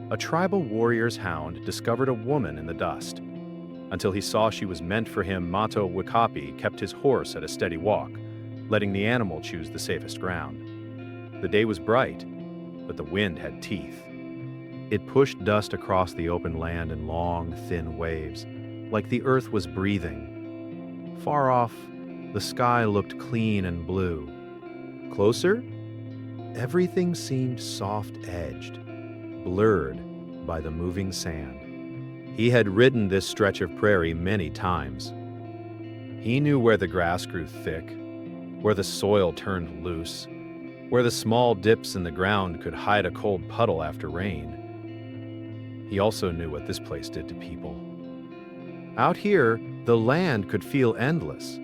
A tribal warrior's hound discovered a woman in the dust. Until he saw she was meant for him, Mato Wakapi kept his horse at a steady walk, letting the animal choose the safest ground. The day was bright, but the wind had teeth. It pushed dust across the open land in long, thin waves, like the earth was breathing. Far off, the sky looked clean and blue. Closer, everything seemed soft-edged, blurred by the moving sand. He had ridden this stretch of prairie many times. He knew where the grass grew thick, where the soil turned loose, where the small dips in the ground could hide a cold puddle after rain. He also knew what this place did to people. Out here, the land could feel endless.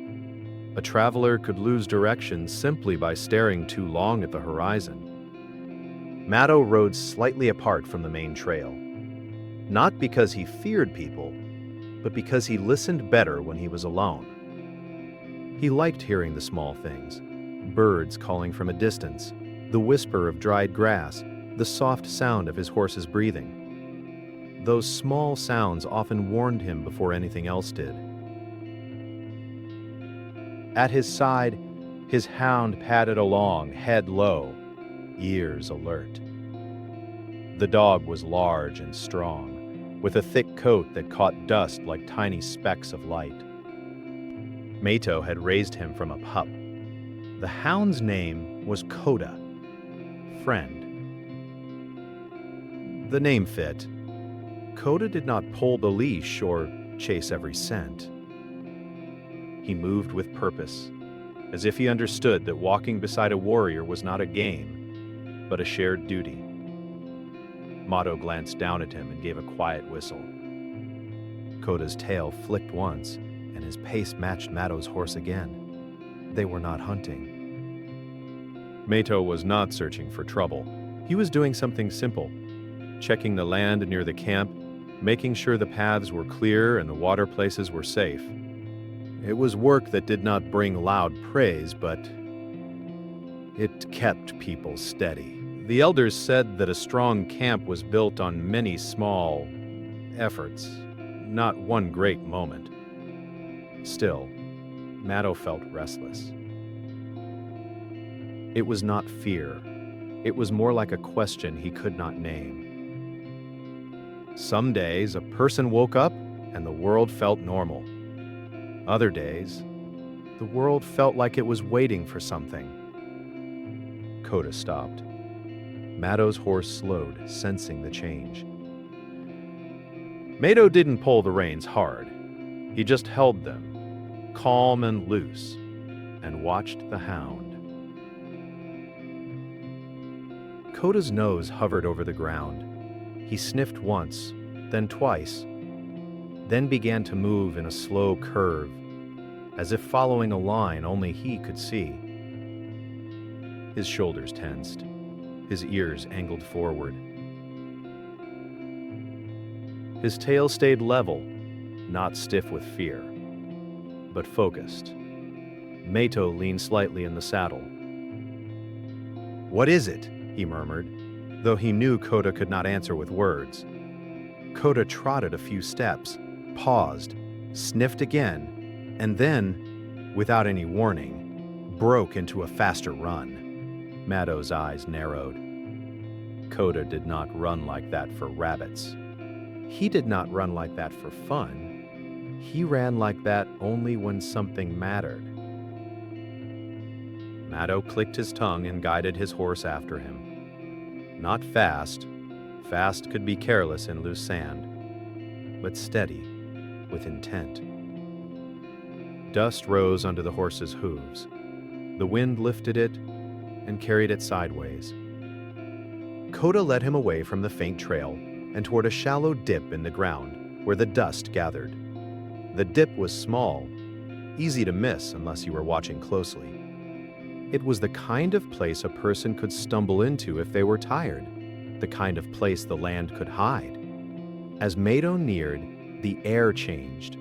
A traveler could lose direction simply by staring too long at the horizon. Mato rode slightly apart from the main trail, not because he feared people, but because he listened better when he was alone. He liked hearing the small things, birds calling from a distance, the whisper of dried grass, the soft sound of his horse's breathing. Those small sounds often warned him before anything else did. At his side, his hound padded along, head low, ears alert. The dog was large and strong, with a thick coat that caught dust like tiny specks of light. Mato had raised him from a pup. The hound's name was Koda, friend. The name fit. Koda did not pull the leash or chase every scent. He moved with purpose, as if he understood that walking beside a warrior was not a game, but a shared duty. Mato glanced down at him and gave a quiet whistle. Koda's tail flicked once, and his pace matched Mato's horse again. They were not hunting. Mato was not searching for trouble. He was doing something simple, checking the land near the camp, making sure the paths were clear and the water places were safe. It was work that did not bring loud praise, but it kept people steady. The elders said that a strong camp was built on many small efforts, not one great moment. Still, Mato felt restless. It was not fear. It was more like a question he could not name. Some days, a person woke up and the world felt normal. Other days, the world felt like it was waiting for something. Koda stopped. Mato's horse slowed, sensing the change. Mato didn't pull the reins hard. He just held them, calm and loose, and watched the hound. Koda's nose hovered over the ground. He sniffed once, then twice, then began to move in a slow curve, as if following a line only he could see. His shoulders tensed, his ears angled forward. His tail stayed level, not stiff with fear, but focused. Mato leaned slightly in the saddle. "What is it?" he murmured, though he knew Koda could not answer with words. Koda trotted a few steps, paused, sniffed again, and then, without any warning, broke into a faster run. Mato's eyes narrowed. Koda did not run like that for rabbits. He did not run like that for fun. He ran like that only when something mattered. Mato clicked his tongue and guided his horse after him. Not fast. Fast could be careless in loose sand, but steady, with intent. Dust rose under the horse's hooves. The wind lifted it and carried it sideways. Koda led him away from the faint trail and toward a shallow dip in the ground where the dust gathered. The dip was small, easy to miss unless you were watching closely. It was the kind of place a person could stumble into if they were tired, the kind of place the land could hide. As Mato neared, the air changed.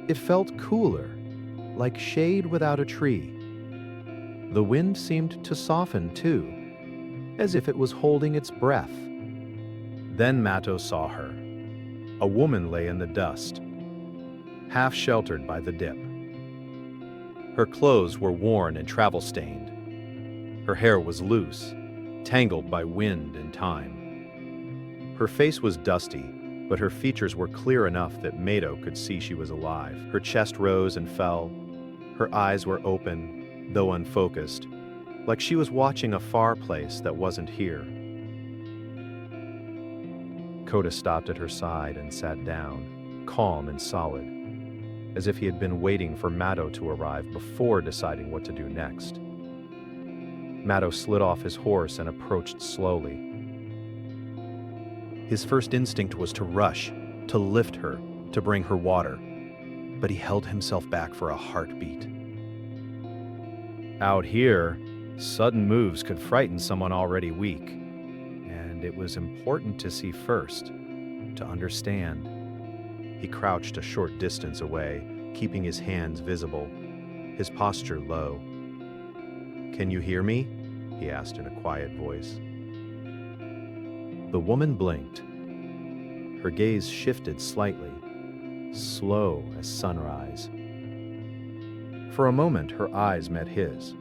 It felt cooler, like shade without a tree. The wind seemed to soften too, as if it was holding its breath. Then Mato saw her. A woman lay in the dust, half sheltered by the dip. Her clothes were worn and travel-stained. Her hair was loose, tangled by wind and time. Her face was dusty, but her features were clear enough that Mato could see she was alive. Her chest rose and fell. Her eyes were open, though unfocused, like she was watching a far place that wasn't here. Lakota stopped at her side and sat down, calm and solid, as if he had been waiting for Mato to arrive before deciding what to do next. Mato slid off his horse and approached slowly. His first instinct was to rush, to lift her, to bring her water, but he held himself back for a heartbeat. Out here, sudden moves could frighten someone already weak, and it was important to see first, to understand. He crouched a short distance away, keeping his hands visible, his posture low. "Can you hear me?" he asked in a quiet voice. The woman blinked. Her gaze shifted slightly, slow as sunrise. For a moment, her eyes met his.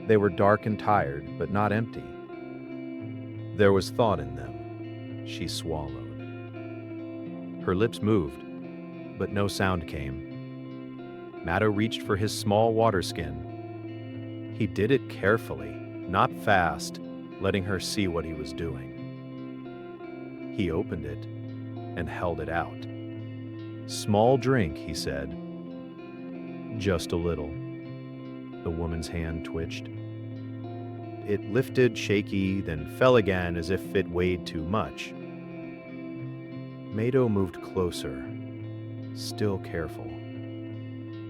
They were dark and tired, but not empty. There was thought in them. She swallowed. Her lips moved, but no sound came. Mato reached for his small water skin. He did it carefully, not fast, letting her see what he was doing. He opened it and held it out. "Small drink," he said. "Just a little." The woman's hand twitched. It lifted, shaky, then fell again as if it weighed too much. Mato moved closer, still careful.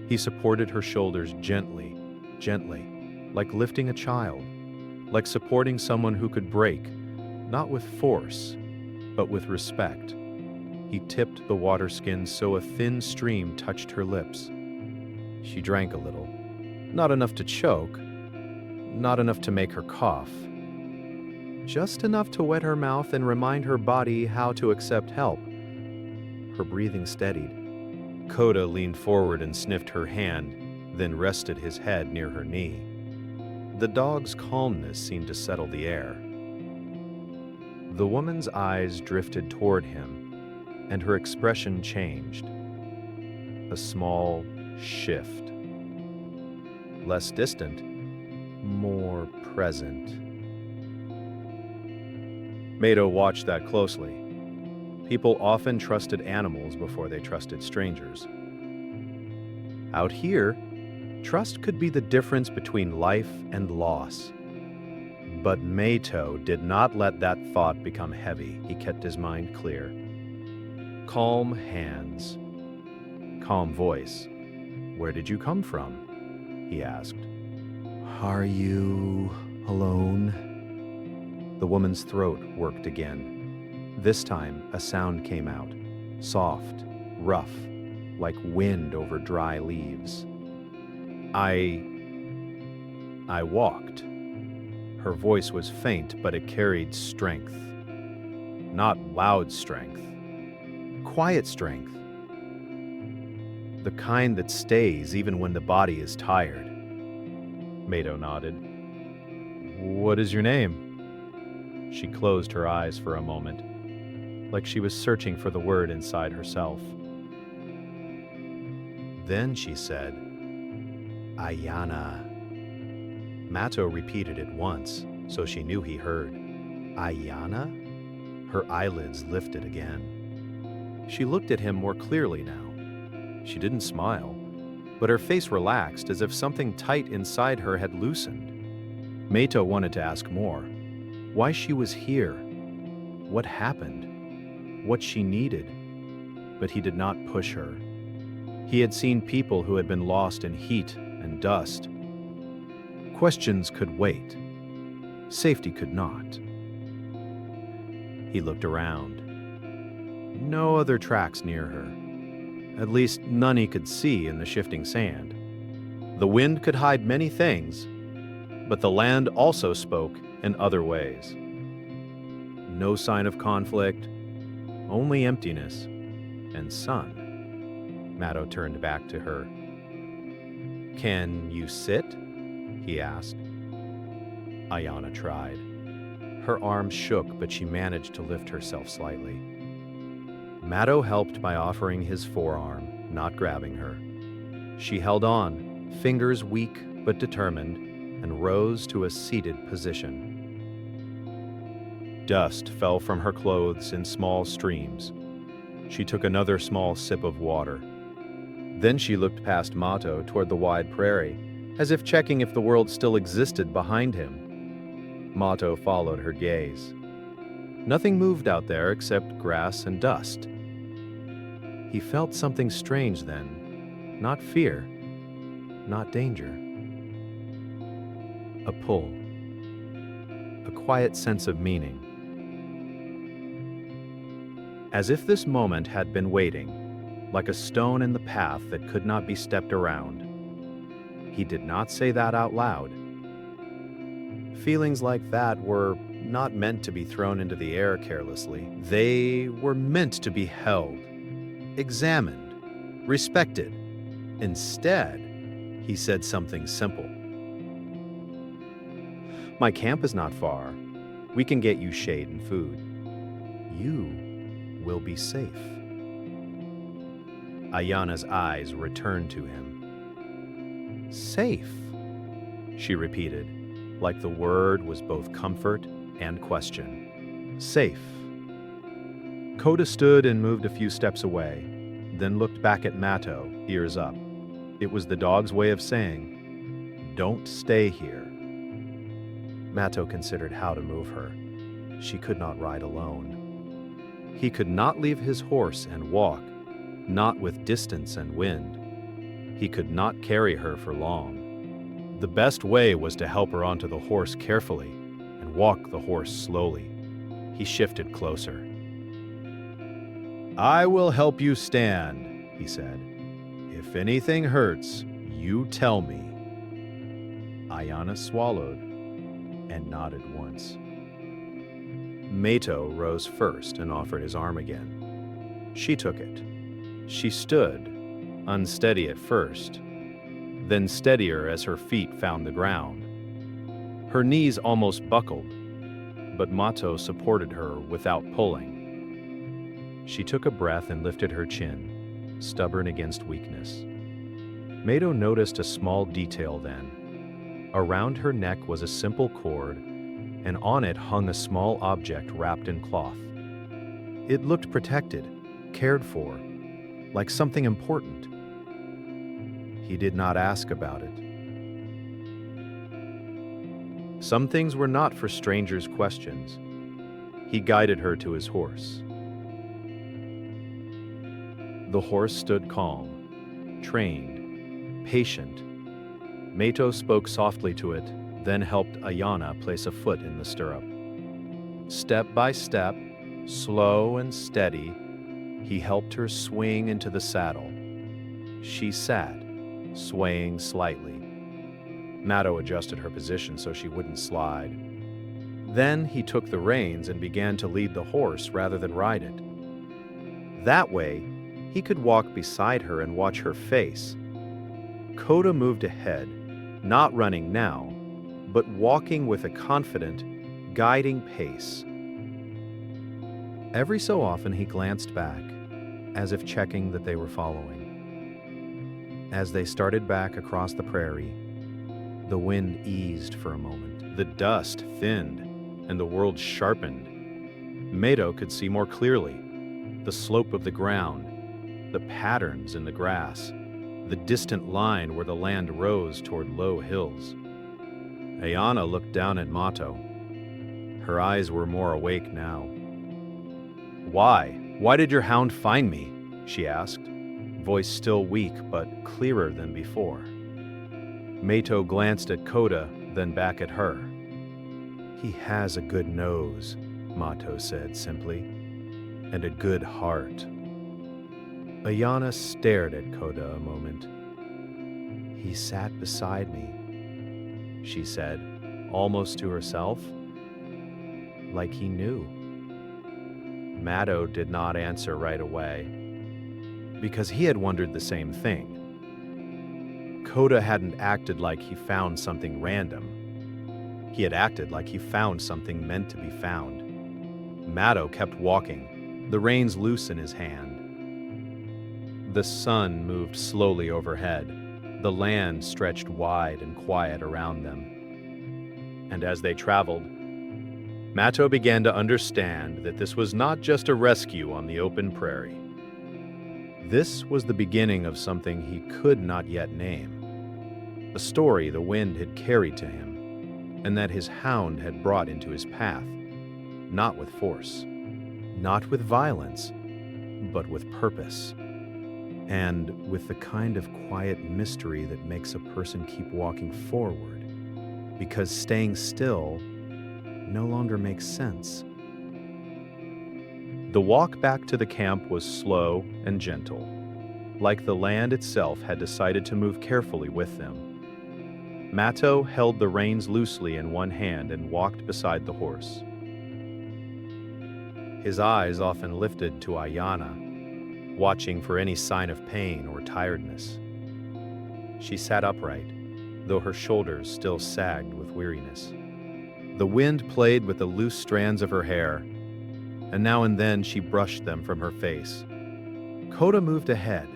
He supported her shoulders gently, like lifting a child, like supporting someone who could break, not with force, but with respect. He tipped the water skin so a thin stream touched her lips. She drank a little, not enough to choke, not enough to make her cough, just enough to wet her mouth and remind her body how to accept help. Her breathing steadied. Lakota leaned forward and sniffed her hand, then rested his head near her knee. The dog's calmness seemed to settle the air. The woman's eyes drifted toward him, and her expression changed. A small shift. Less distant, more present. Mato watched that closely. People often trusted animals before they trusted strangers. Out here, trust could be the difference between life and loss. But Mato did not let that thought become heavy. He kept his mind clear. Calm hands. Calm voice. "Where did you come from?" he asked. "Are you alone?" The woman's throat worked again. This time, a sound came out, soft, rough, like wind over dry leaves. I walked." Her voice was faint, but it carried strength. Not loud strength. Quiet strength. The kind that stays even when the body is tired. Mato nodded. "What is your name?" She closed her eyes for a moment, like she was searching for the word inside herself. Then she said, "Ayana." Mato repeated it once, so she knew he heard. "Ayana?" Her eyelids lifted again. She looked at him more clearly now. She didn't smile, but her face relaxed as if something tight inside her had loosened. Mato wanted to ask more. Why she was here, what happened, what she needed, but he did not push her. He had seen people who had been lost in heat and dust. Questions could wait. Safety could not. He looked around. No other tracks near her. At least none he could see in the shifting sand. The wind could hide many things, but the land also spoke in other ways. No sign of conflict, only emptiness and sun. Mato turned back to her. Can you sit? He asked. Ayana tried. Her arms shook, but she managed to lift herself slightly. Mato helped by offering his forearm, not grabbing her. She held on, fingers weak but determined, and rose to a seated position. Dust fell from her clothes in small streams. She took another small sip of water. Then she looked past Mato toward the wide prairie, as if checking if the world still existed behind him. Mato followed her gaze. Nothing moved out there except grass and dust. He felt something strange then, not fear, not danger. A pull, a quiet sense of meaning. As if this moment had been waiting, like a stone in the path that could not be stepped around. He did not say that out loud. Feelings like that were not meant to be thrown into the air carelessly. They were meant to be held, examined, respected. Instead, he said something simple. My camp is not far. We can get you shade and food. You will be safe. Ayana's eyes returned to him. Safe, she repeated, like the word was both comfort and question. Safe. Koda stood and moved a few steps away, then looked back at Mato, ears up. It was the dog's way of saying, "Don't stay here." Mato considered how to move her. She could not ride alone. He could not leave his horse and walk, not with distance and wind. He could not carry her for long. The best way was to help her onto the horse carefully and walk the horse slowly. He shifted closer. I will help you stand, he said. If anything hurts, you tell me. Ayana swallowed and nodded once. Mato rose first and offered his arm again. She took it. She stood, unsteady at first, then steadier as her feet found the ground. Her knees almost buckled, but Mato supported her without pulling. She took a breath and lifted her chin, stubborn against weakness. Mato noticed a small detail then. Around her neck was a simple cord, and on it hung a small object wrapped in cloth. It looked protected, cared for, like something important. He did not ask about it. Some things were not for strangers' questions. He guided her to his horse. The horse stood calm, trained, patient. Mato spoke softly to it, then helped Ayana place a foot in the stirrup. Step by step, slow and steady, he helped her swing into the saddle. She sat, swaying slightly. Mato adjusted her position so she wouldn't slide. Then he took the reins and began to lead the horse rather than ride it. That way, he could walk beside her and watch her face. Koda moved ahead, not running now, but walking with a confident, guiding pace. Every so often he glanced back, as if checking that they were following. As they started back across the prairie, the wind eased for a moment. The dust thinned, and the world sharpened. Mato could see more clearly the slope of the ground, the patterns in the grass, the distant line where the land rose toward low hills. Ayana looked down at Mato. Her eyes were more awake now. Why? Why did your hound find me? She asked, voice still weak but clearer than before. Mato glanced at Koda, then back at her. He has a good nose, Mato said simply, and a good heart. Ayana stared at Koda a moment. He sat beside me, she said, almost to herself, like he knew. Matto did not answer right away, because he had wondered the same thing. Coda hadn't acted like he found something random. He had acted like he found something meant to be found. Matto kept walking, the reins loose in his hand. The sun moved slowly overhead. The land stretched wide and quiet around them. And as they traveled, Matto began to understand that this was not just a rescue on the open prairie. This was the beginning of something he could not yet name. A story the wind had carried to him, and that his hound had brought into his path, not with force, not with violence, but with purpose, and with the kind of quiet mystery that makes a person keep walking forward, because staying still no longer makes sense. The walk back to the camp was slow and gentle, like the land itself had decided to move carefully with them. Matto held the reins loosely in one hand and walked beside the horse. His eyes often lifted to Ayanna, watching for any sign of pain or tiredness. She sat upright, though her shoulders still sagged with weariness. The wind played with the loose strands of her hair, and now and then she brushed them from her face. Coda moved ahead,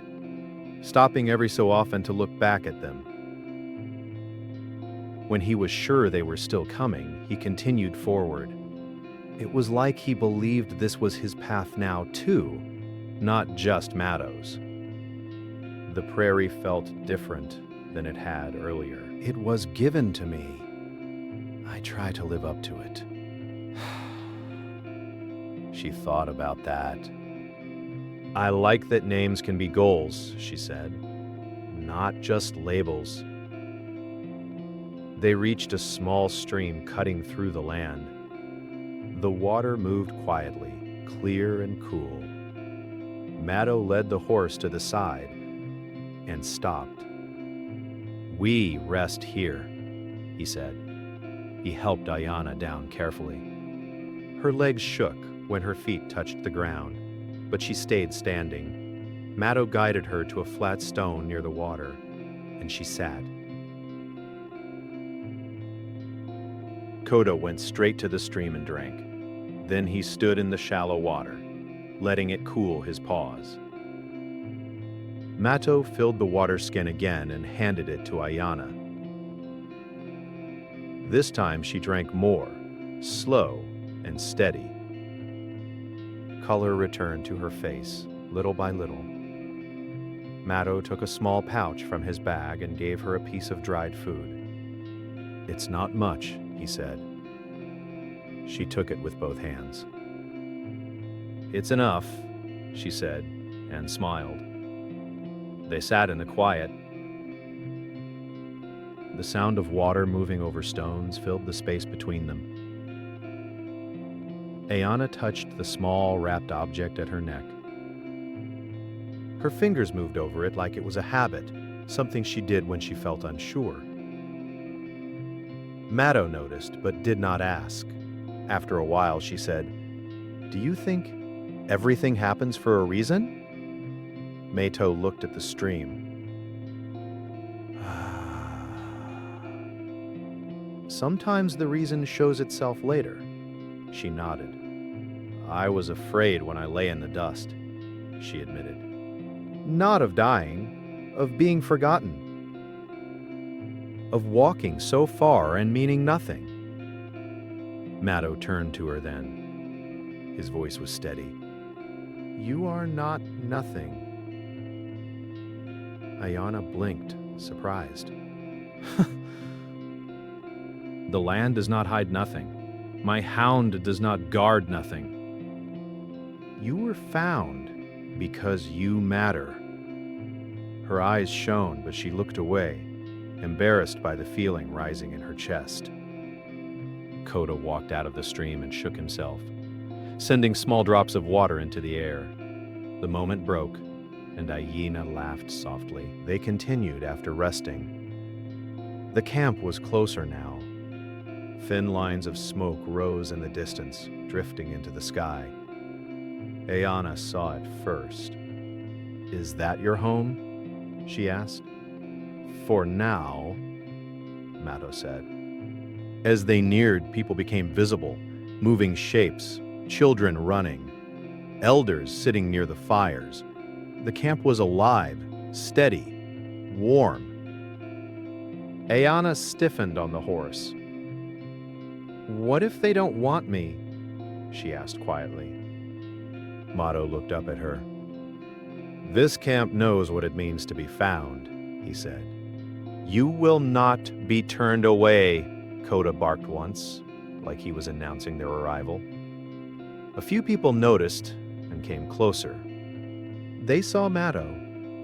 stopping every so often to look back at them. When he was sure they were still coming, he continued forward. It was like he believed this was his path now, too, not just Matto's. The prairie felt different than it had earlier. It was given to me. I try to live up to it. She thought about that. I like that names can be goals, she said, not just labels. They reached a small stream cutting through the land. The water moved quietly, clear and cool. Matto led the horse to the side and stopped. "We rest here," he said. He helped Ayanna down carefully. Her legs shook when her feet touched the ground, but she stayed standing. Matto guided her to a flat stone near the water, and she sat. Coda went straight to the stream and drank. Then he stood in the shallow water, letting it cool his paws. Matto filled the water skin again and handed it to Ayanna. This time she drank more, slow and steady. Color returned to her face, little by little. Matto took a small pouch from his bag and gave her a piece of dried food. "It's not much," he said. She took it with both hands. "It's enough," she said, and smiled. They sat in the quiet. The sound of water moving over stones filled the space between them. Ayanna touched the small, wrapped object at her neck. Her fingers moved over it like it was a habit, something she did when she felt unsure. Matto noticed, but did not ask. After a while, she said, "Do you think everything happens for a reason?" Matto looked at the stream. "Sometimes the reason shows itself later." She nodded. "I was afraid when I lay in the dust," she admitted. "Not of dying, of being forgotten. Of walking so far and meaning nothing." Matto turned to her then. His voice was steady. "You are not nothing." Ayanna blinked, surprised. "The land does not hide nothing. My hound does not guard nothing. You were found because you matter." Her eyes shone, but she looked away, embarrassed by the feeling rising in her chest. Coda walked out of the stream and shook himself, sending small drops of water into the air. The moment broke, and Ayanna laughed softly. They continued after resting. The camp was closer now. Thin lines of smoke rose in the distance, drifting into the sky. Ayana saw it first. "Is that your home?" she asked. "For now," Matto said. As they neared, people became visible, moving shapes, children running, elders sitting near the fires. The camp was alive, steady, warm. Ayana stiffened on the horse. "What if they don't want me?" she asked quietly. Matto looked up at her. "This camp knows what it means to be found," he said. "You will not be turned away," Coda barked once, like he was announcing their arrival. A few people noticed and came closer. They saw Matto,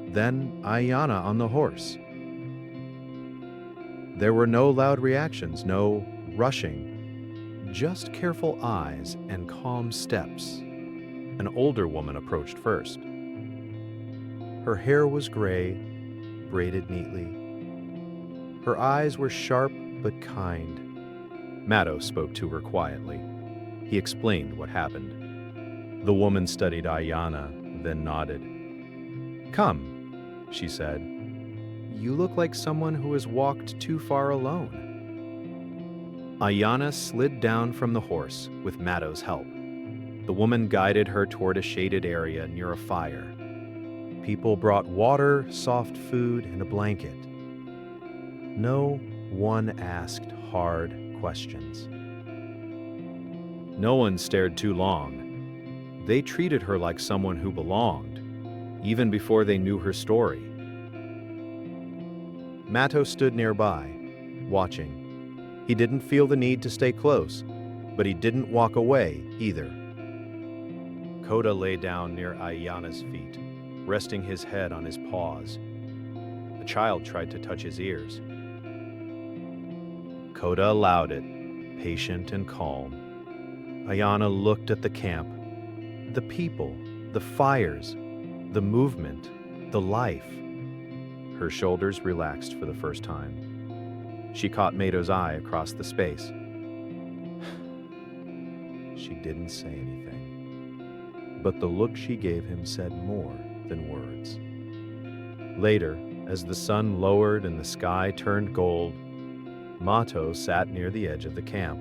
then Ayana on the horse. There were no loud reactions, no rushing, just careful eyes and calm steps. An older woman approached first. Her hair was gray, braided neatly. Her eyes were sharp but kind. Matto spoke to her quietly. He explained what happened. The woman studied Ayana, then nodded. "Come," she said. "You look like someone who has walked too far alone." Ayana slid down from the horse with Matto's help. The woman guided her toward a shaded area near a fire. People brought water, soft food, and a blanket. No one asked hard questions. No one stared too long. They treated her like someone who belonged, even before they knew her story. Matto stood nearby, watching. He didn't feel the need to stay close, but he didn't walk away either. Coda lay down near Ayana's feet, resting his head on his paws. The child tried to touch his ears. Coda allowed it, patient and calm. Ayana looked at the camp, the people, the fires, the movement, the life. Her shoulders relaxed for the first time. She caught Mato's eye across the space. She didn't say anything, but the look she gave him said more than words. Later, as the sun lowered and the sky turned gold, Matto sat near the edge of the camp.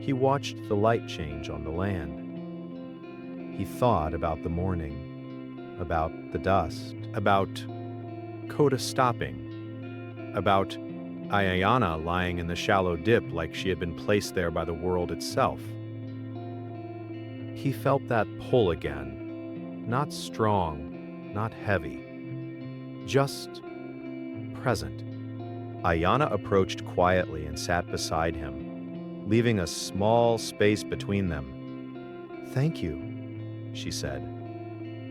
He watched the light change on the land. He thought about the morning, about the dust, about Coda stopping, about Ayana lying in the shallow dip like she had been placed there by the world itself. He felt that pull again, not strong, not heavy, just present. Ayana approached quietly and sat beside him, leaving a small space between them. "Thank you," she said,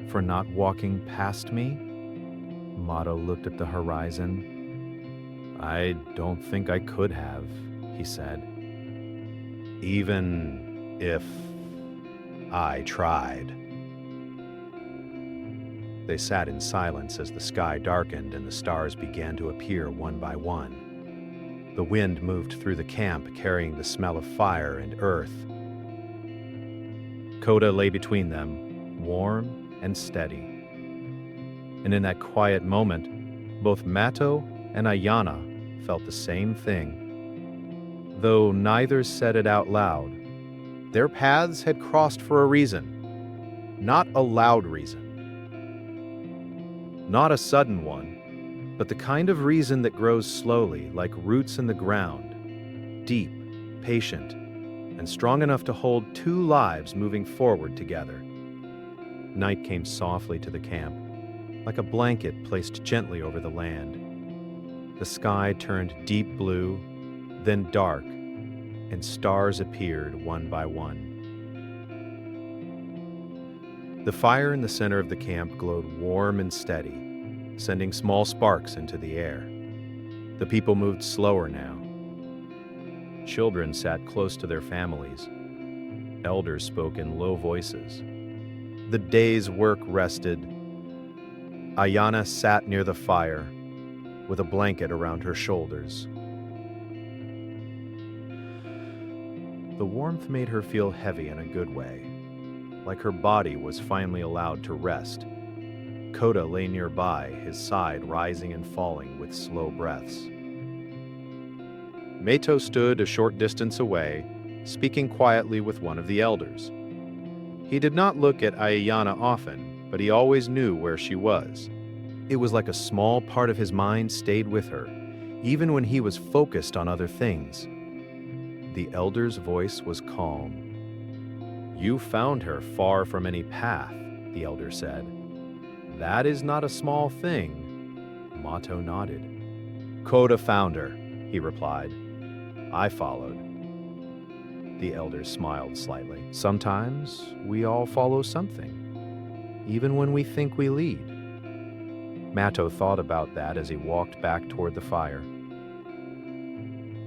"for not walking past me." Matto looked at the horizon. "I don't think I could have," he said. "Even if I tried." They sat in silence as the sky darkened and the stars began to appear one by one. The wind moved through the camp, carrying the smell of fire and earth. Coda lay between them, warm and steady. And in that quiet moment, both Matto and Ayana felt the same thing. Though neither said it out loud, their paths had crossed for a reason, not a loud reason. Not a sudden one, but the kind of reason that grows slowly, like roots in the ground, deep, patient, and strong enough to hold two lives moving forward together. Night came softly to the camp, like a blanket placed gently over the land. The sky turned deep blue, then dark, and stars appeared one by one. The fire in the center of the camp glowed warm and steady, sending small sparks into the air. The people moved slower now. Children sat close to their families. Elders spoke in low voices. The day's work rested. Ayana sat near the fire, with a blanket around her shoulders. The warmth made her feel heavy in a good way. like her body was finally allowed to rest. Kota lay nearby, his side rising and falling with slow breaths. Mato stood a short distance away, speaking quietly with one of the elders. He did not look at Ayana often, but he always knew where she was. It was like a small part of his mind stayed with her, even when he was focused on other things. The elder's voice was calm. "You found her far from any path," the elder said. "That is not a small thing." Mato nodded. "Kota found her," he replied. "I followed." The elder smiled slightly. "Sometimes we all follow something, even when we think we lead." Mato thought about that as he walked back toward the fire.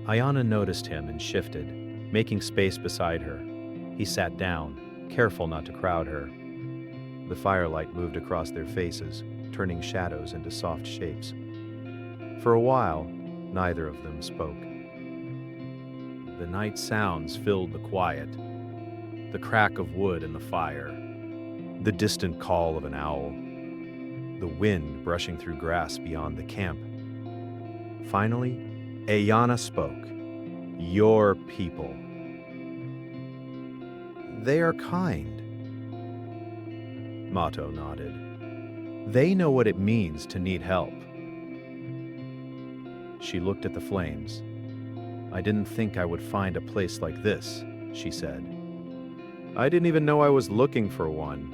Ayana noticed him and shifted, making space beside her. He sat down, careful not to crowd her. The firelight moved across their faces, turning shadows into soft shapes. For a while, neither of them spoke. The night sounds filled the quiet. The crack of wood in the fire, the distant call of an owl, the wind brushing through grass beyond the camp. Finally, Ayana spoke. "Your people. They are kind." Mato nodded. "They know what it means to need help." She looked at the flames. "I didn't think I would find a place like this," she said. "I didn't even know I was looking for one."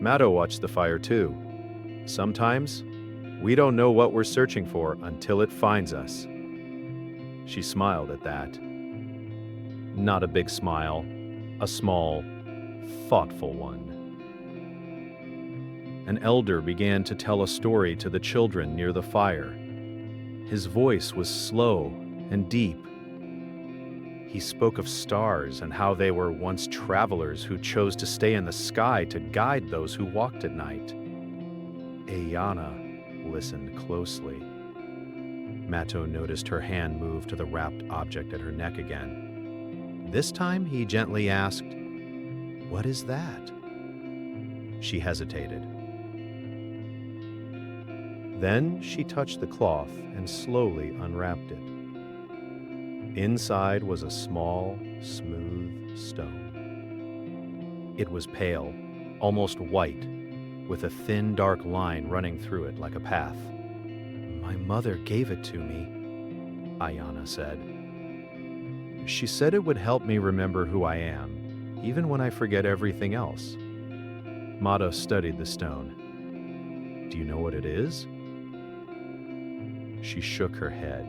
Mato watched the fire too. "Sometimes, we don't know what we're searching for until it finds us." She smiled at that. Not a big smile, a small, thoughtful one. An elder began to tell a story to the children near the fire. His voice was slow and deep. He spoke of stars and how they were once travelers who chose to stay in the sky to guide those who walked at night. Ayana listened closely. Mato noticed her hand move to the wrapped object at her neck again. This time he gently asked, "What is that?" She hesitated. Then she touched the cloth and slowly unwrapped it. Inside was a small, smooth stone. It was pale, almost white, with a thin, dark line running through it like a path. "My mother gave it to me," Ayana said. "She said it would help me remember who I am, even when I forget everything else." Mato studied the stone. "Do you know what it is?" She shook her head.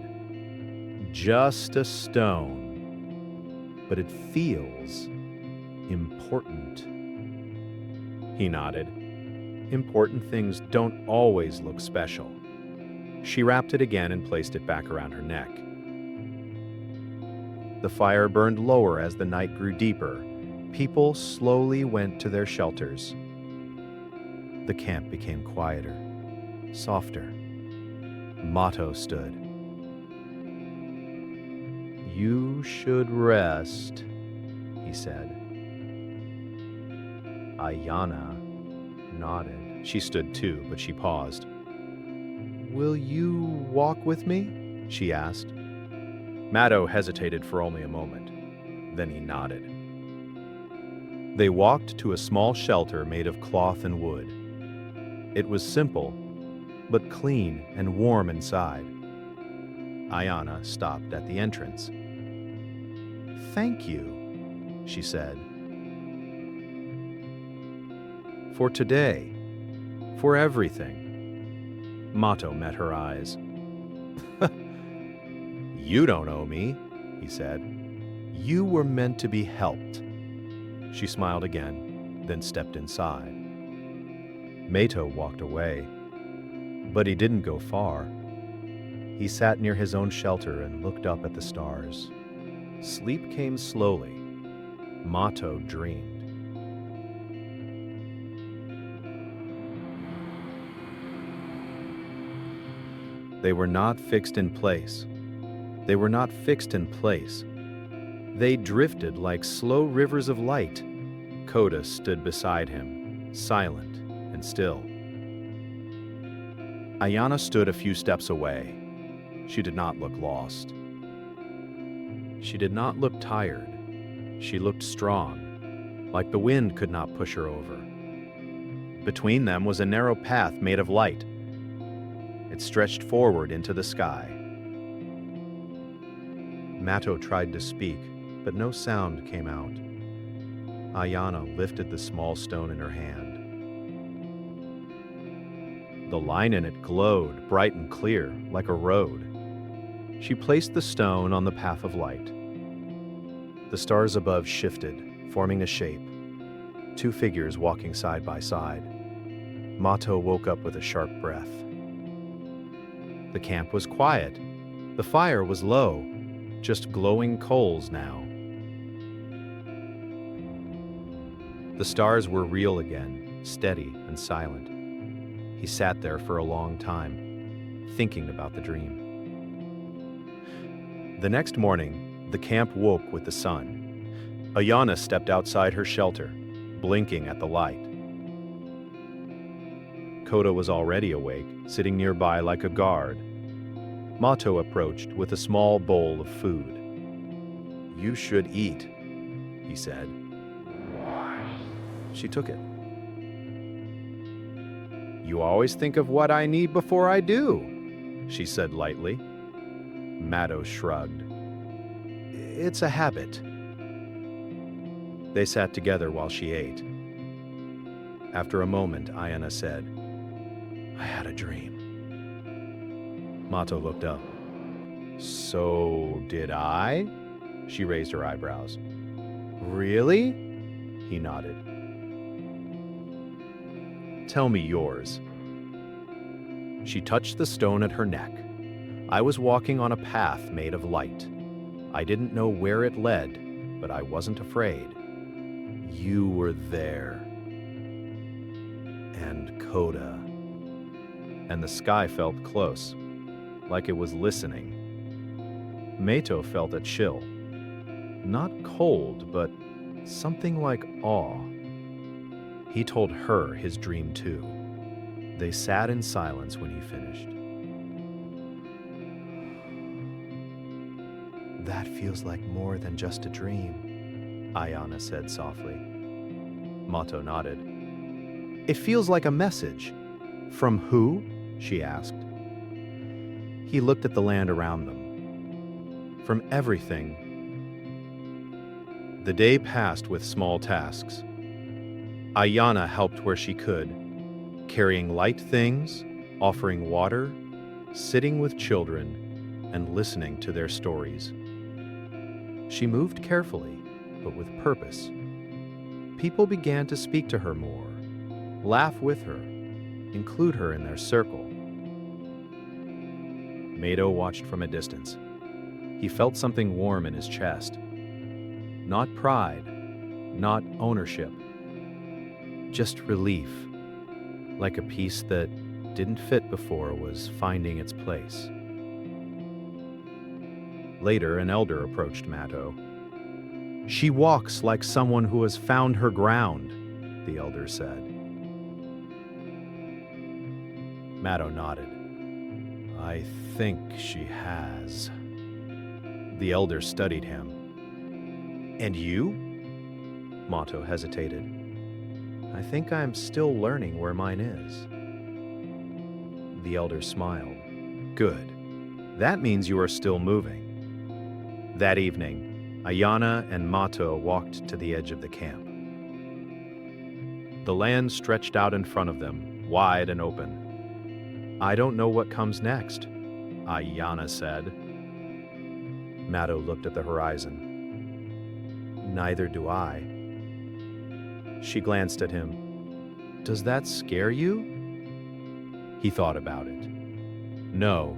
"Just a stone, but it feels important." He nodded. Important things don't always look special. She wrapped it again and placed it back around her neck. The fire burned lower as the night grew deeper. People slowly went to their shelters. The camp became quieter, softer. Mato stood. "You should rest," he said. Ayana nodded. She stood too, but she paused. "Will you walk with me?" she asked. Mato hesitated for only a moment. Then he nodded. They walked to a small shelter made of cloth and wood. It was simple, but clean and warm inside. Ayana stopped at the entrance. "Thank you," she said. "For today, for everything." Mato met her eyes. "You don't owe me," he said. "You were meant to be helped." She smiled again, then stepped inside. Mato walked away, but he didn't go far. He sat near his own shelter and looked up at the stars. Sleep came slowly. Mato dreamed. They were not fixed in place. They were not fixed in place. They drifted like slow rivers of light. Lakota stood beside him, silent and still. Ayanna stood a few steps away. She did not look lost. She did not look tired. She looked strong, like the wind could not push her over. Between them was a narrow path made of light. It stretched forward into the sky. Mato tried to speak, but no sound came out. Ayanna lifted the small stone in her hand. The line in it glowed bright and clear, like a road. She placed the stone on the path of light. The stars above shifted, forming a shape, two figures walking side by side. Mato woke up with a sharp breath. The camp was quiet. The fire was low, just glowing coals now. The stars were real again, steady and silent. He sat there for a long time, thinking about the dream. The next morning, the camp woke with the sun. Ayanna stepped outside her shelter, blinking at the light. Kota was already awake, sitting nearby like a guard. Mato approached with a small bowl of food. "You should eat," he said. She took it. "You always think of what I need before I do," she said lightly. Mato shrugged. "It's a habit." They sat together while she ate. After a moment, Ayanna said, "I had a dream." Mato looked up. "So did I?" She raised her eyebrows. "Really?" He nodded. "Tell me yours." She touched the stone at her neck. I was walking on a path made of light. I didn't know where it led, but I wasn't afraid. You were there. And Kota. And the sky felt close, like it was listening. Mato felt a chill. Not cold, but something like awe. He told her his dream too. They sat in silence when he finished. "That feels like more than just a dream," Ayanna said softly. Mato nodded. "It feels like a message." "From who?" she asked. He looked at the land around them. "From everything." The day passed with small tasks. Ayanna helped where she could, carrying light things, offering water, sitting with children, and listening to their stories. She moved carefully, but with purpose. People began to speak to her more, laugh with her, include her in their circle. Mato watched from a distance. He felt something warm in his chest. Not pride, not ownership, just relief, like a piece that didn't fit before was finding its place. Later, an elder approached Mato. "She walks like someone who has found her ground," the elder said. Mato nodded. "I think she has." The elder studied him. "And you?" Mato hesitated. "I think I'm still learning where mine is." The elder smiled. "Good. That means you are still moving." That evening, Ayanna and Mato walked to the edge of the camp. The land stretched out in front of them, wide and open. "I don't know what comes next," Ayanna said. Mato looked at the horizon. "Neither do I." She glanced at him. "Does that scare you?" He thought about it. "No,"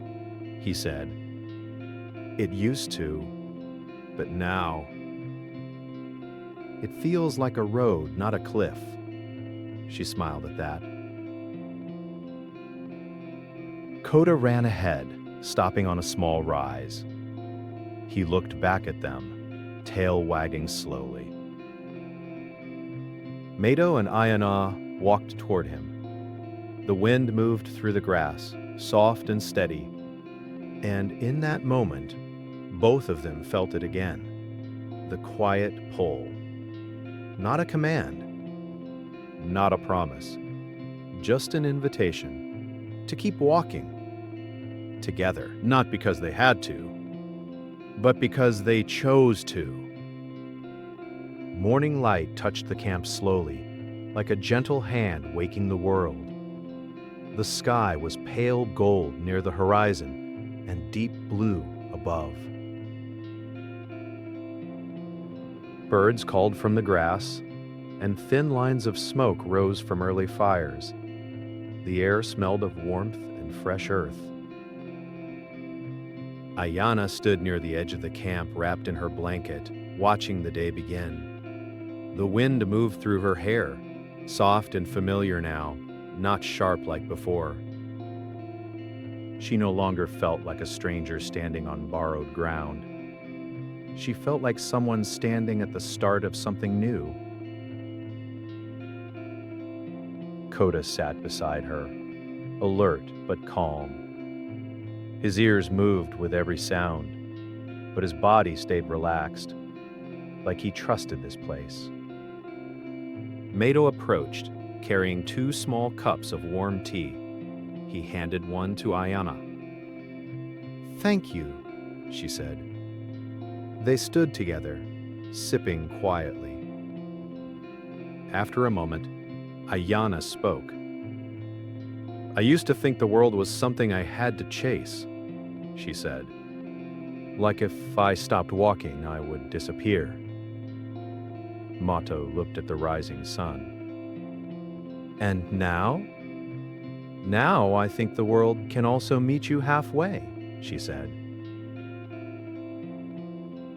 he said. "It used to, but now it feels like a road, not a cliff." She smiled at that. Kota ran ahead, stopping on a small rise. He looked back at them, tail wagging slowly. Mato and Ayana walked toward him. The wind moved through the grass, soft and steady, and in that moment, both of them felt it again. The quiet pull. Not a command, not a promise, just an invitation to keep walking together, not because they had to, but because they chose to. Morning light touched the camp slowly, like a gentle hand waking the world. The sky was pale gold near the horizon and deep blue above. Birds called from the grass, and thin lines of smoke rose from early fires. The air smelled of warmth and fresh earth. Ayana stood near the edge of the camp, wrapped in her blanket, watching the day begin. The wind moved through her hair, soft and familiar now, not sharp like before. She no longer felt like a stranger standing on borrowed ground. She felt like someone standing at the start of something new. Lakota sat beside her, alert but calm. His ears moved with every sound, but his body stayed relaxed, like he trusted this place. Mato approached, carrying 2 small cups of warm tea. He handed one to Ayana. "Thank you," she said. They stood together, sipping quietly. After a moment, Ayana spoke. "I used to think the world was something I had to chase," she said. "Like if I stopped walking, I would disappear." Mato looked at the rising sun. "And now? Now I think the world can also meet you halfway," she said.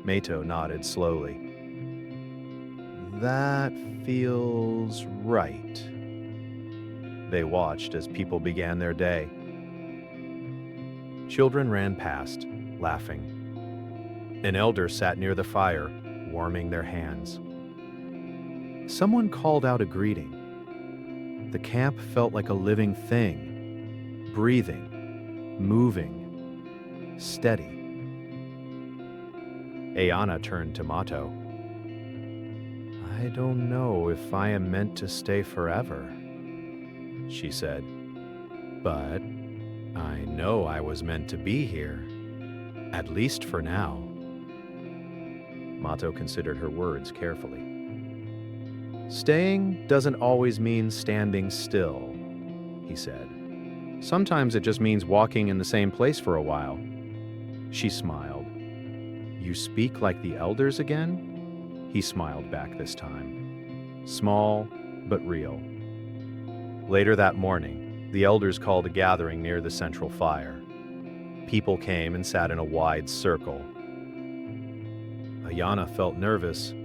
Mato nodded slowly. "That feels right." They watched as people began their day. Children ran past, laughing. An elder sat near the fire, warming their hands. Someone called out a greeting. The camp felt like a living thing, breathing, moving, steady. Ayana turned to Mato. "I don't know if I am meant to stay forever," she said. "But I know I was meant to be here, at least for now." Mato considered her words carefully. "Staying doesn't always mean standing still," he said. "Sometimes it just means walking in the same place for a while." She smiled. "You speak like the elders again?" He smiled back this time. Small, but real. Later that morning, the elders called a gathering near the central fire. People came and sat in a wide circle. Ayana felt nervous,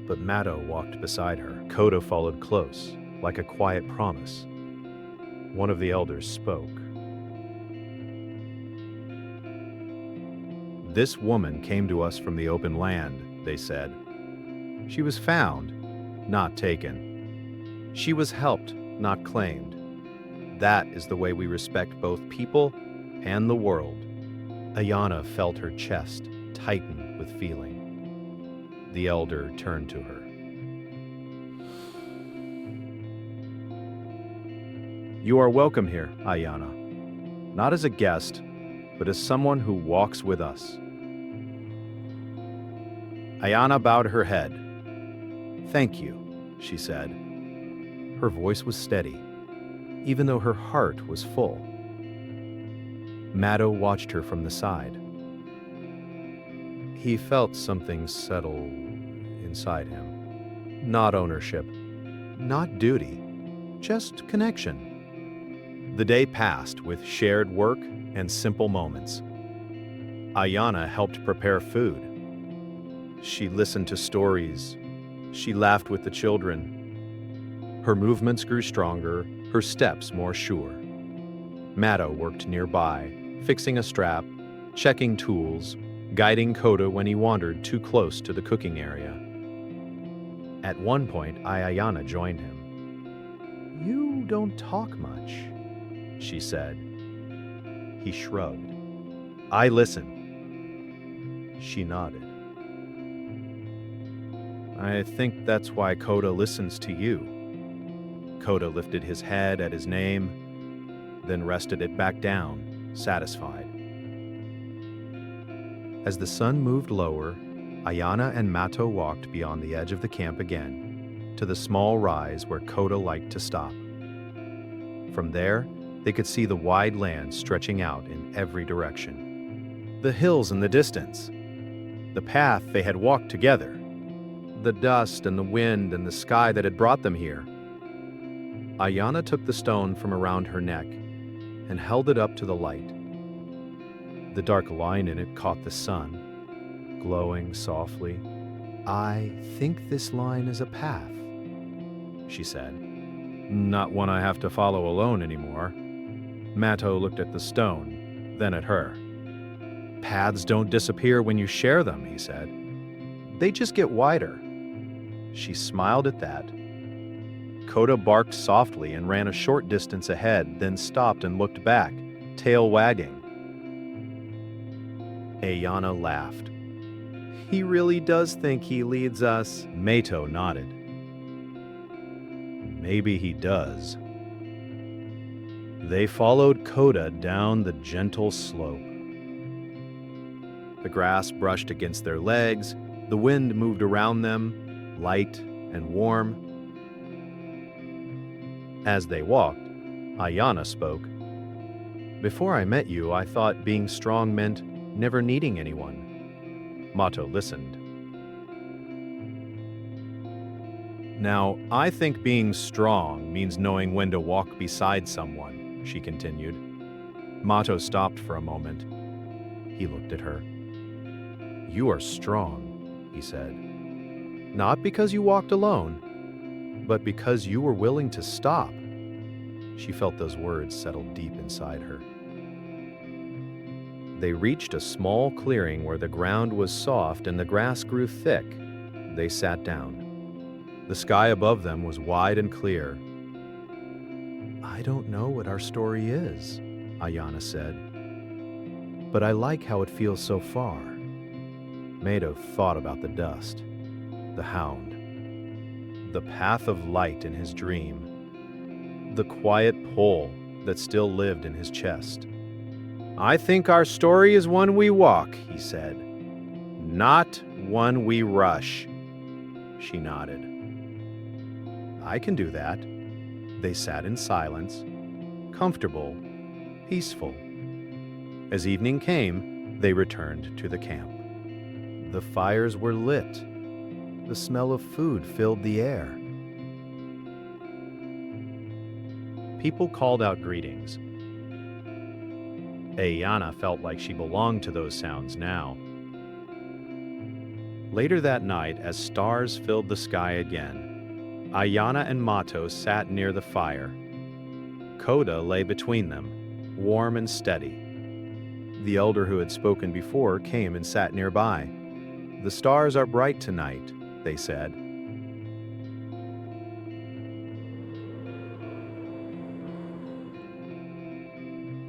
but Mato walked beside her. Lakota followed close, like a quiet promise. One of the elders spoke. "This woman came to us from the open land," they said. "She was found, not taken. She was helped, not claimed. That is the way we respect both people and the world." Ayana felt her chest tighten with feeling. The elder turned to her. "You are welcome here, Ayana. Not as a guest, but as someone who walks with us." Ayana bowed her head. "Thank you," she said. Her voice was steady, even though her heart was full. Mato watched her from the side. He felt something settle inside him. Not ownership, not duty, just connection. The day passed with shared work and simple moments. Ayana helped prepare food. She listened to stories. She laughed with the children. Her movements grew stronger, her steps more sure. Mato worked nearby, fixing a strap, checking tools, guiding Koda when he wandered too close to the cooking area. At one point, Ayana joined him. "You don't talk much," she said. He shrugged. "I listen." She nodded. "I think that's why Koda listens to you." Koda lifted his head at his name, then rested it back down, satisfied. As the sun moved lower, Ayana and Mato walked beyond the edge of the camp again, to the small rise where Koda liked to stop. From there, they could see the wide land stretching out in every direction. The hills in the distance, the path they had walked together, the dust and the wind and the sky that had brought them here. Ayana took the stone from around her neck and held it up to the light. The dark line in it caught the sun, glowing softly. "I think this line is a path," she said. "Not one I have to follow alone anymore." Mato looked at the stone, then at her. "Paths don't disappear when you share them," he said. "They just get wider." She smiled at that. Koda barked softly and ran a short distance ahead, then stopped and looked back, tail wagging. Ayana laughed. "He really does think he leads us." Mato nodded. "Maybe he does." They followed Koda down the gentle slope. The grass brushed against their legs, the wind moved around them, light and warm. As they walked, Ayana spoke. "Before I met you, I thought being strong meant never needing anyone." Mato listened. "Now, I think being strong means knowing when to walk beside someone," she continued. Mato stopped for a moment. He looked at her. "You are strong," he said. "Not because you walked alone, but because you were willing to stop." She felt those words settle deep inside her. They reached a small clearing where the ground was soft and the grass grew thick. They sat down. The sky above them was wide and clear. "I don't know what our story is," Ayana said, "but I like how it feels so far." Mato thought about the dust, the hound, the path of light in his dream, the quiet pull that still lived in his chest. "I think our story is one we walk," he said, "not one we rush." She nodded. "I can do that." They sat in silence, comfortable, peaceful. As evening came, they returned to the camp. The fires were lit. The smell of food filled the air. People called out greetings. Ayana felt like she belonged to those sounds now. Later that night, as stars filled the sky again, Ayana and Mato sat near the fire. Koda lay between them, warm and steady. The elder who had spoken before came and sat nearby. "The stars are bright tonight," they said.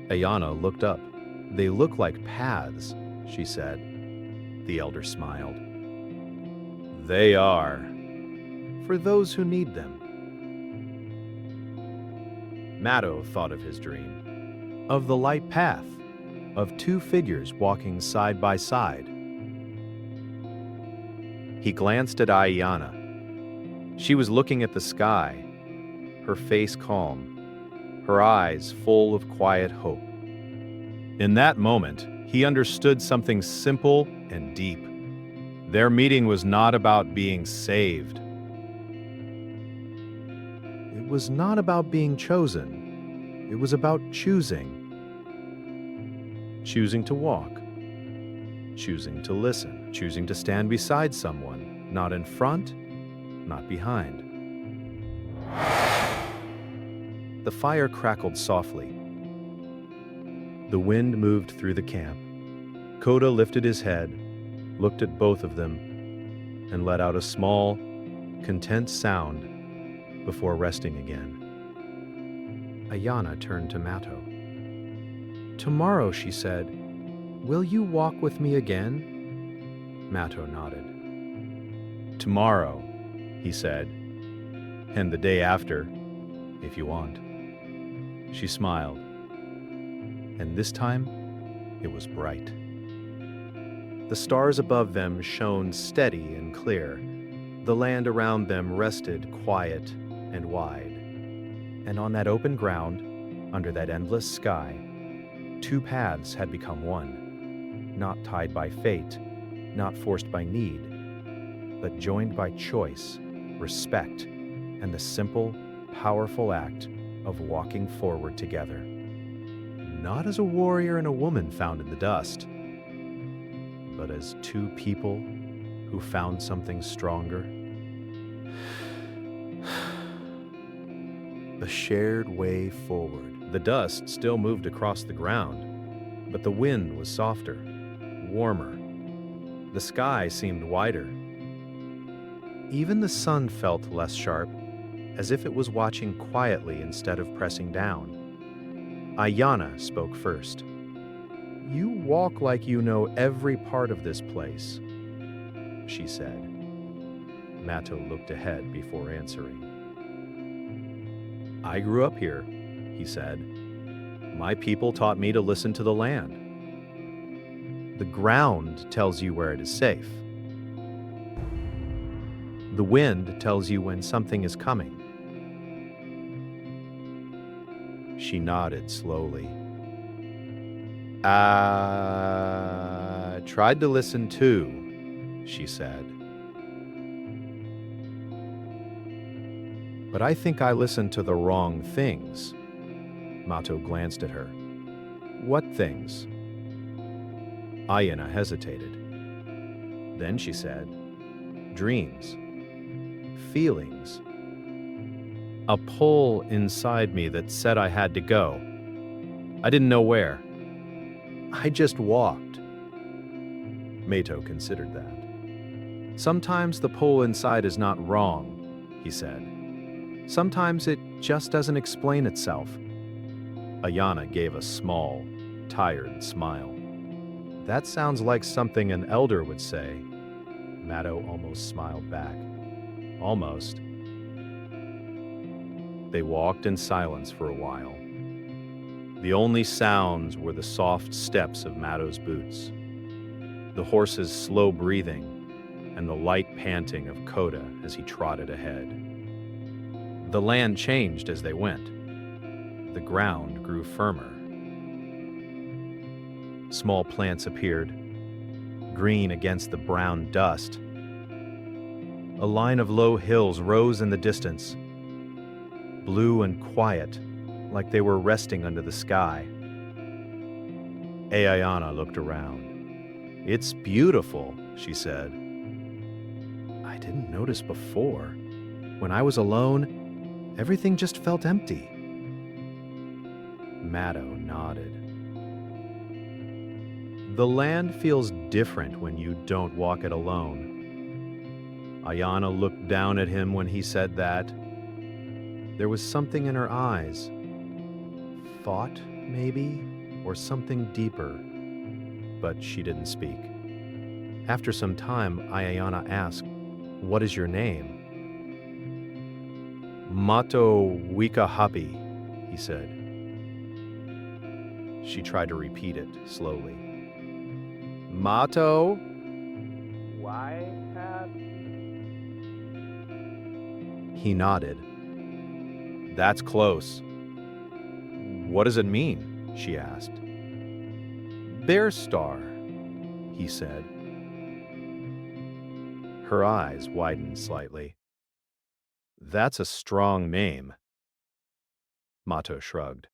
Ayana looked up. "They look like paths," she said. The elder smiled. "They are, for those who need them." Mato thought of his dream, of the light path, of two figures walking side by side. He glanced at Ayana. She was looking at the sky, her face calm, her eyes full of quiet hope. In that moment, he understood something simple and deep. Their meeting was not about being saved. It was not about being chosen. It was about choosing. Choosing to walk. Choosing to listen. Choosing to stand beside someone, not in front, not behind. The fire crackled softly. The wind moved through the camp. Koda lifted his head, looked at both of them, and let out a small, content sound before resting again. Ayana turned to Mato. "Tomorrow," she said, "will you walk with me again?" Mato nodded. "Tomorrow," he said, "and the day after, if you want." She smiled, and this time it was bright. The stars above them shone steady and clear. The land around them rested quiet and wide. And on that open ground, under that endless sky, two paths had become one, not tied by fate, not forced by need, but joined by choice, respect, and the simple, powerful act of walking forward together. Not as a warrior and a woman found in the dust, but as two people who found something stronger. A shared way forward. The dust still moved across the ground, but the wind was softer, warmer. The sky seemed wider. Even the sun felt less sharp, as if it was watching quietly instead of pressing down. Ayana spoke first. "You walk like you know every part of this place," she said. Mato looked ahead before answering. "I grew up here," he said. "My people taught me to listen to the land. The ground tells you where it is safe. The wind tells you when something is coming." She nodded slowly. "I tried to listen too," she said. "But I think I listened to the wrong things." Mato glanced at her. "What things?" Ayana hesitated. Then she said, "Dreams. Feelings. A pull inside me that said I had to go. I didn't know where. I just walked." Mato considered that. "Sometimes the pull inside is not wrong," he said. "Sometimes it just doesn't explain itself." Ayana gave a small, tired smile. "That sounds like something an elder would say." Mato almost smiled back. Almost. They walked in silence for a while. The only sounds were the soft steps of Mato's boots, the horse's slow breathing, and the light panting of Koda as he trotted ahead. The land changed as they went. The ground grew firmer. Small plants appeared, green against the brown dust. A line of low hills rose in the distance, blue and quiet, like they were resting under the sky. Ayana looked around. "It's beautiful," she said. "I didn't notice before. When I was alone, everything just felt empty." Mato nodded. "The land feels different when you don't walk it alone." Ayana looked down at him when he said that. There was something in her eyes. Thought, maybe, or something deeper, but she didn't speak. After some time, Ayana asked, "What is your name?" "Mato Wikahapi," he said. She tried to repeat it slowly. "Mato? Why have..." He nodded. "That's close." "What does it mean?" she asked. "Bear Star," he said. Her eyes widened slightly. "That's a strong name." Mato shrugged.